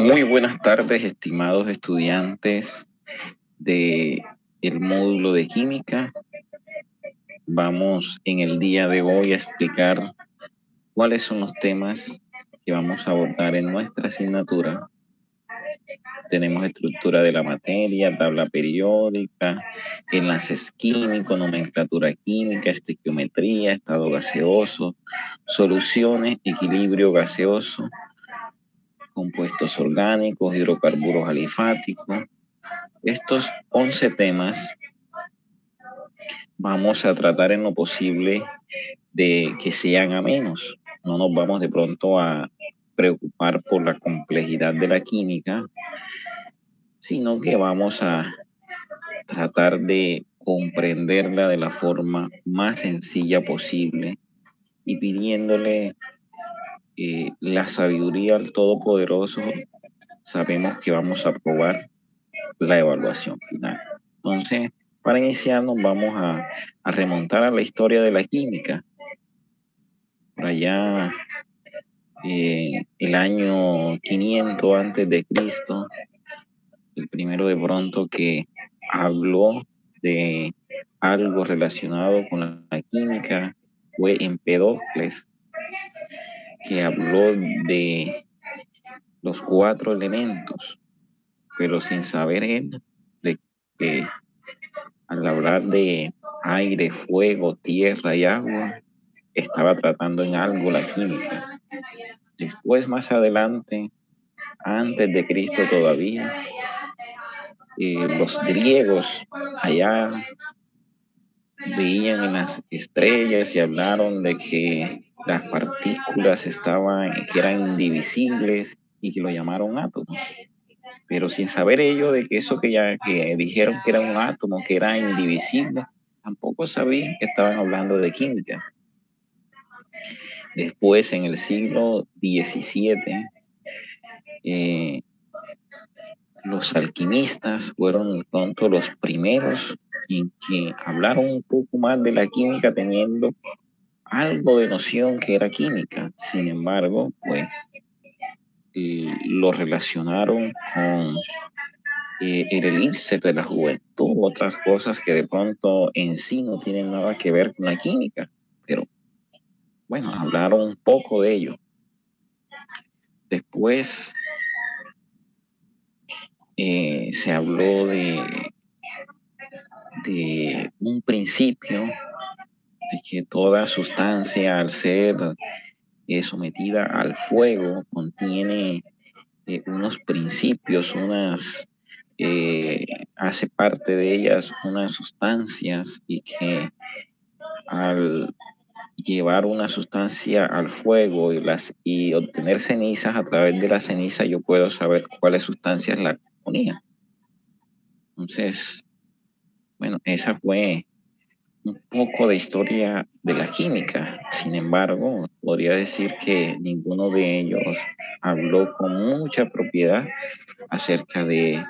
Muy buenas tardes, estimados estudiantes de el módulo de química. Vamos en el día de hoy a explicar cuáles son los temas que vamos a abordar en nuestra asignatura. Tenemos estructura de la materia, tabla periódica, enlaces químicos, nomenclatura química, estequiometría, estado gaseoso, soluciones, equilibrio gaseoso, compuestos orgánicos, hidrocarburos alifáticos. Estos 11 temas vamos a tratar en lo posible de que sean amenos. No nos vamos de pronto a preocupar por la complejidad de la química, sino que vamos a tratar de comprenderla de la forma más sencilla posible y pidiéndole la sabiduría al Todopoderoso. Sabemos que vamos a aprobar la evaluación final. Entonces, para iniciar nos vamos a remontar a la historia de la química. Por allá, el año 500 antes de Cristo, el primero de pronto que habló de algo relacionado con la química fue Empedocles, que habló de los 4 elementos, pero sin saber él de que al hablar de aire, fuego, tierra y agua, estaba tratando en algo la química. Después, más adelante, antes de Cristo todavía, los griegos allá veían en las estrellas y hablaron de que las partículas que eran indivisibles y que lo llamaron átomos. Pero sin saber ellos de que eso que dijeron que era un átomo, que era indivisible, tampoco sabían que estaban hablando de química. Después, en el siglo XVII, los alquimistas fueron pronto los primeros en que hablaron un poco más de la química, teniendo algo de noción que era química. Sin embargo, pues lo relacionaron con el elixir de la juventud, otras cosas que de pronto en sí no tienen nada que ver con la química, pero bueno, hablaron un poco de ello. Después se habló de un principio de que toda sustancia al ser sometida al fuego contiene unos principios, hace parte de ellas unas sustancias, y que al llevar una sustancia al fuego y obtener cenizas, a través de la ceniza yo puedo saber cuáles sustancias la componían. Entonces, bueno, esa fue un poco de historia de la química. Sin embargo, podría decir que ninguno de ellos habló con mucha propiedad acerca de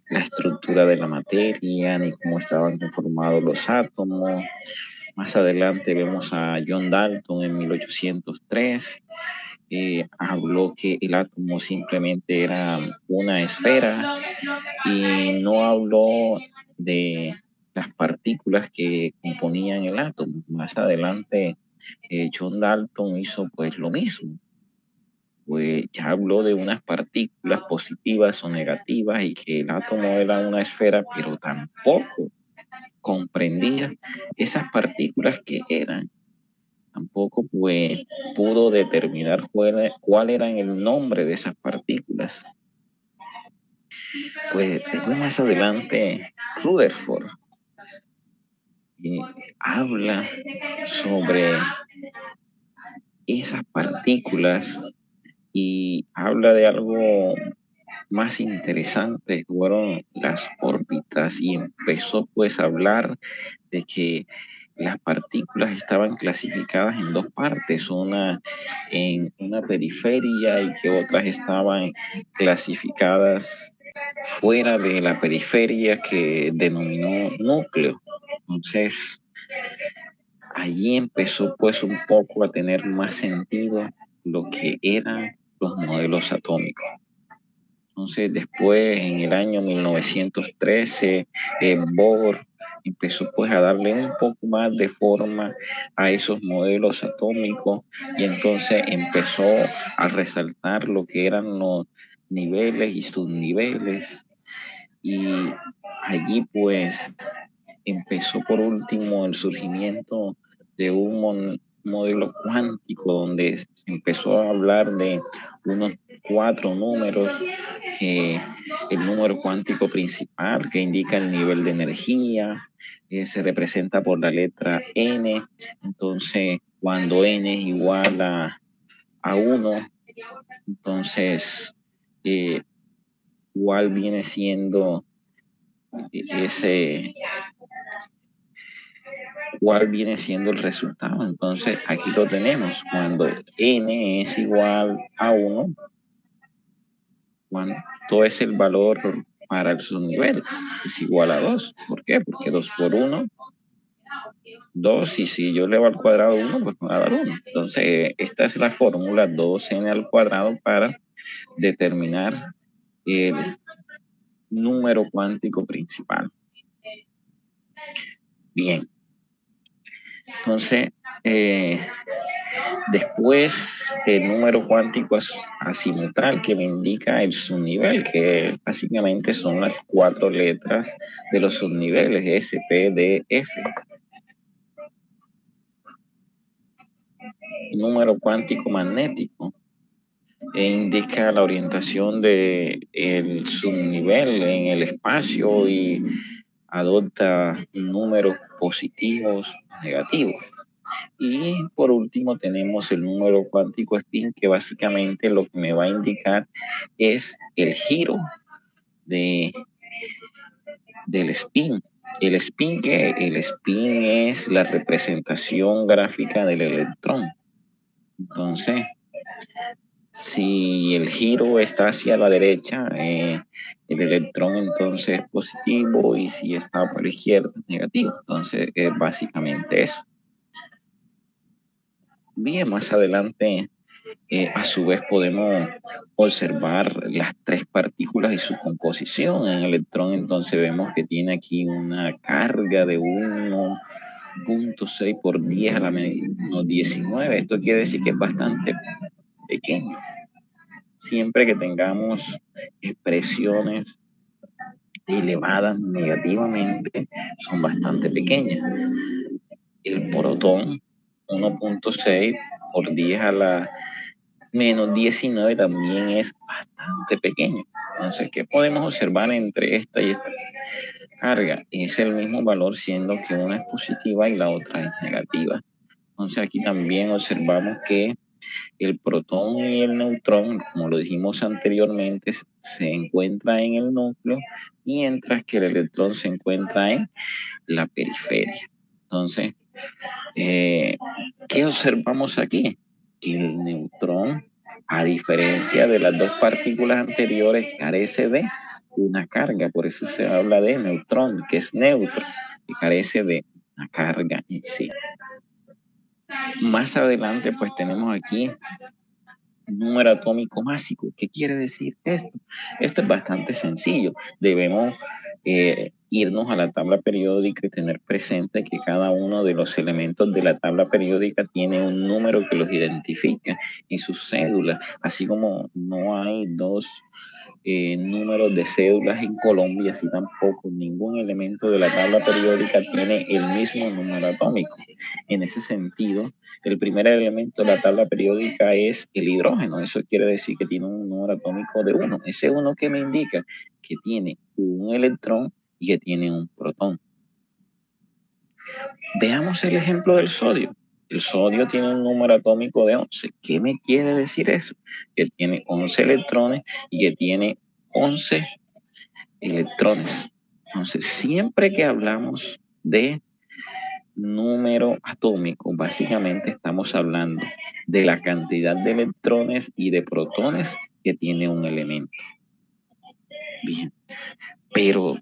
la estructura de la materia, ni cómo estaban conformados los átomos. Más adelante vemos a John Dalton en 1803. Habló que el átomo simplemente era una esfera y no habló de las partículas que componían el átomo. Más adelante, John Dalton hizo pues lo mismo. Pues ya habló de unas partículas positivas o negativas y que el átomo era una esfera, pero tampoco comprendía esas partículas que eran. Tampoco pues pudo determinar cuál era el nombre de esas partículas. Pues después, más adelante, Rutherford habla sobre esas partículas y habla de algo más interesante, fueron las órbitas, y empezó pues a hablar de que las partículas estaban clasificadas en 2 partes, una en una periferia y que otras estaban clasificadas fuera de la periferia, que denominó núcleo. Entonces, allí empezó pues un poco a tener más sentido lo que eran los modelos atómicos. Entonces, después, en el año 1913, Bohr empezó pues a darle un poco más de forma a esos modelos atómicos y entonces empezó a resaltar lo que eran los niveles y subniveles, y allí pues empezó por último el surgimiento de un modelo cuántico donde se empezó a hablar de unos 4 números, que el número cuántico principal que indica el nivel de energía se representa por la letra n. Entonces cuando n es igual a 1, entonces igual viene siendo ese cuál viene siendo el resultado. Entonces aquí lo tenemos, cuando n es igual a 1, ¿cuánto es el valor para el subnivel? Es igual a 2. ¿Por qué? Porque 2 por 1, 2, y si yo elevo al cuadrado 1, pues me va a dar 1. Entonces esta es la fórmula 2n al cuadrado para determinar el número cuántico principal. Bien, entonces después el número cuántico azimutal, que me indica el subnivel, que básicamente son las 4 letras de los subniveles, S, P, D, F. Número cuántico magnético indica la orientación del subnivel en el espacio y adopta números positivos o negativos. Y por último tenemos el número cuántico spin, que básicamente lo que me va a indicar es el giro del spin. El spin es la representación gráfica del electrón. Entonces, si el giro está hacia la derecha, el electrón entonces es positivo, y si está por la izquierda es negativo. Entonces es básicamente eso. Bien, más adelante a su vez podemos observar las 3 partículas y su composición. En el electrón entonces vemos que tiene aquí una carga de 1.6 por 10 a la menos 19. Esto quiere decir que es bastante pequeño. Siempre que tengamos expresiones elevadas negativamente, son bastante pequeñas. El protón, 1.6 por 10 a la menos 19, también es bastante pequeño. Entonces, ¿qué podemos observar entre esta y esta carga? Es el mismo valor, siendo que una es positiva y la otra es negativa. Entonces aquí también observamos que el protón y el neutrón, como lo dijimos anteriormente, se encuentran en el núcleo, mientras que el electrón se encuentra en la periferia. Entonces, ¿qué observamos aquí? Que el neutrón, a diferencia de las 2 partículas anteriores, carece de una carga. Por eso se habla de neutrón, que es neutro, que carece de una carga en sí. Más adelante pues tenemos aquí número atómico másico. ¿Qué quiere decir esto? Esto es bastante sencillo. Debemos irnos a la tabla periódica y tener presente que cada uno de los elementos de la tabla periódica tiene un número que los identifica en sus cédulas, así como no hay 2 números de cédulas en Colombia, así tampoco ningún elemento de la tabla periódica tiene el mismo número atómico. En ese sentido, el primer elemento de la tabla periódica es el hidrógeno. Eso quiere decir que tiene un número atómico de 1. Ese 1 que me indica que tiene un electrón y que tiene un protón. Veamos el ejemplo del sodio. El sodio tiene un número atómico de 11. ¿Qué me quiere decir eso? Que tiene 11 electrones y que tiene 11 electrones. Entonces, siempre que hablamos de número atómico, básicamente estamos hablando de la cantidad de electrones y de protones que tiene un elemento. Bien, pero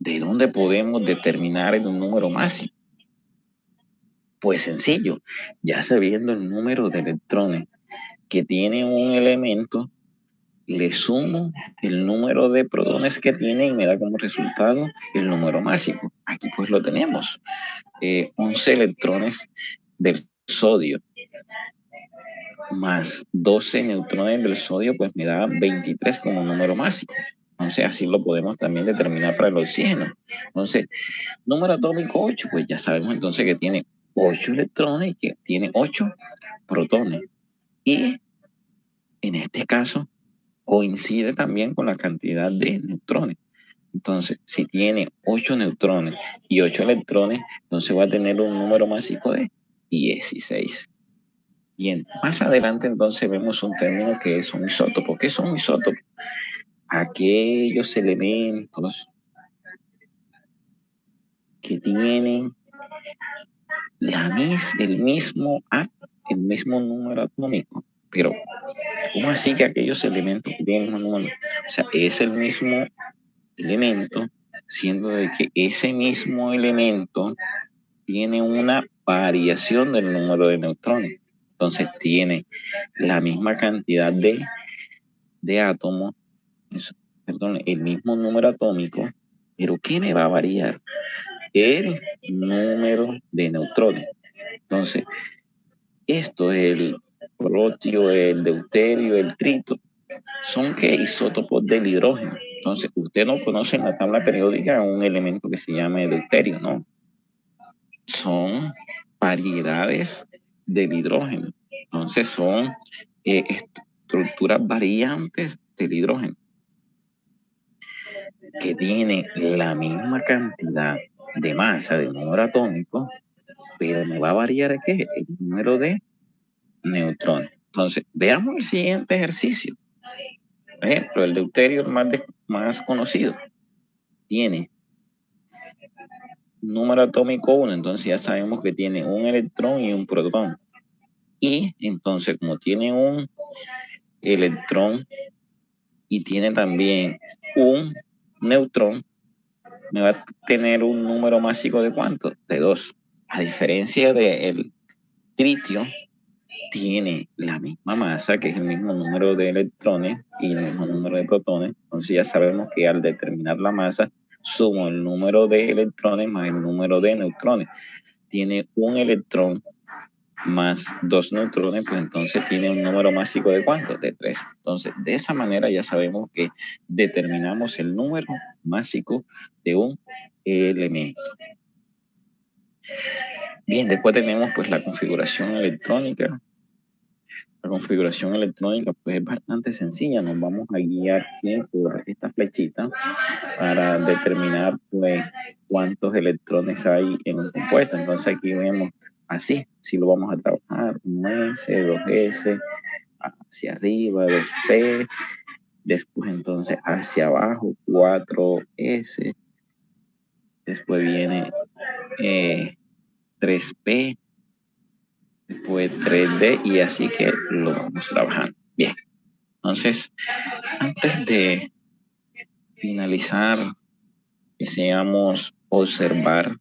¿de dónde podemos determinar el número máximo? Pues sencillo, ya sabiendo el número de electrones que tiene un elemento, le sumo el número de protones que tiene y me da como resultado el número másico. Aquí pues lo tenemos, 11 electrones del sodio más 12 neutrones del sodio, pues me da 23 como número másico. Entonces así lo podemos también determinar para el oxígeno. Entonces, número atómico 8, pues ya sabemos entonces que tiene 8 electrones y que tiene 8 protones. Y en este caso coincide también con la cantidad de neutrones. Entonces, si tiene 8 neutrones y 8 electrones, entonces va a tener un número másico de 16. Bien, más adelante entonces vemos un término que es un isótopo. ¿Qué son isótopos? Aquellos elementos que tienen el mismo número atómico. Pero, ¿cómo así que aquellos elementos que tienen el mismo número? O sea, es el mismo elemento, siendo de que ese mismo elemento tiene una variación del número de neutrones. Entonces tiene la misma cantidad de átomos, perdón, el mismo número atómico, pero ¿qué me va a variar? El número de neutrones. Entonces, esto es el protio, el deuterio, el trito, son ¿qué? Isótopos del hidrógeno. Entonces, usted no conoce en la tabla periódica un elemento que se llama el deuterio, ¿no? Son variedades del hidrógeno. Entonces, son estructuras variantes del hidrógeno que tiene la misma cantidad de masa de número atómico, pero me va a variar ¿qué? El número de neutrones. Entonces, veamos el siguiente ejercicio. Por ejemplo, el deuterio más conocido tiene número atómico 1, entonces ya sabemos que tiene un electrón y un protón. Y entonces, como tiene un electrón y tiene también un neutrón, me va a tener un número másico de ¿cuánto? De 2. A diferencia del tritio, tiene la misma masa, que es el mismo número de electrones y el mismo número de protones. Entonces ya sabemos que al determinar la masa, sumo el número de electrones más el número de neutrones. Tiene un electrón más 2 neutrones, pues entonces tiene un número másico de ¿cuánto? De 3. Entonces, de esa manera ya sabemos que determinamos el número másico de un elemento. Bien, después tenemos pues la configuración electrónica. La configuración electrónica pues es bastante sencilla. Nos vamos a guiar aquí por esta flechita para determinar pues cuántos electrones hay en un compuesto. Entonces aquí vemos así, si lo vamos a trabajar, 1S, 2S, hacia arriba, 2P, después entonces hacia abajo, 4S, después viene 3P, después 3D y así que lo vamos trabajando. Bien, entonces antes de finalizar, deseamos observar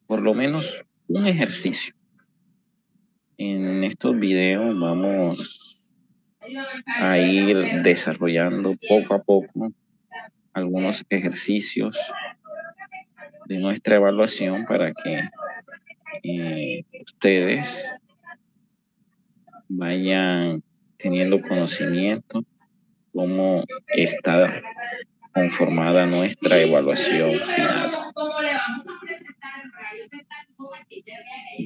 por lo menos un ejercicio. En estos videos vamos a ir desarrollando poco a poco algunos ejercicios de nuestra evaluación para que ustedes vayan teniendo conocimiento cómo está conformada nuestra evaluación final.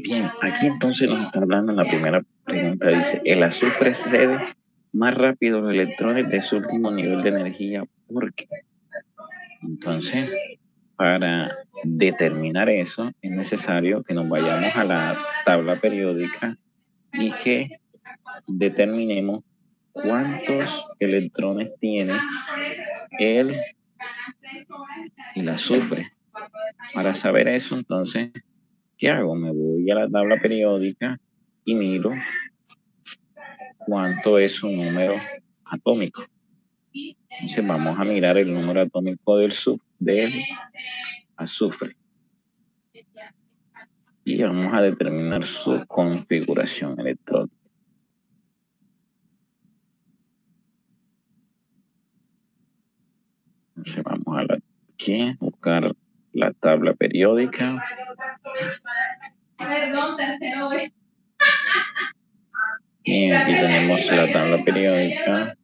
Bien, aquí entonces nos está hablando en la primera pregunta, dice, el azufre cede más rápido los electrones de su último nivel de energía, ¿por qué? Entonces, para determinar eso, es necesario que nos vayamos a la tabla periódica y que determinemos cuántos electrones tiene el azufre. Para saber eso, entonces, ¿qué hago? Me voy a la tabla periódica y miro cuánto es su número atómico. Entonces vamos a mirar el número atómico del azufre. Y vamos a determinar su configuración electrónica. Entonces vamos a aquí, buscar la tabla periódica. Y aquí tenemos la tabla periódica.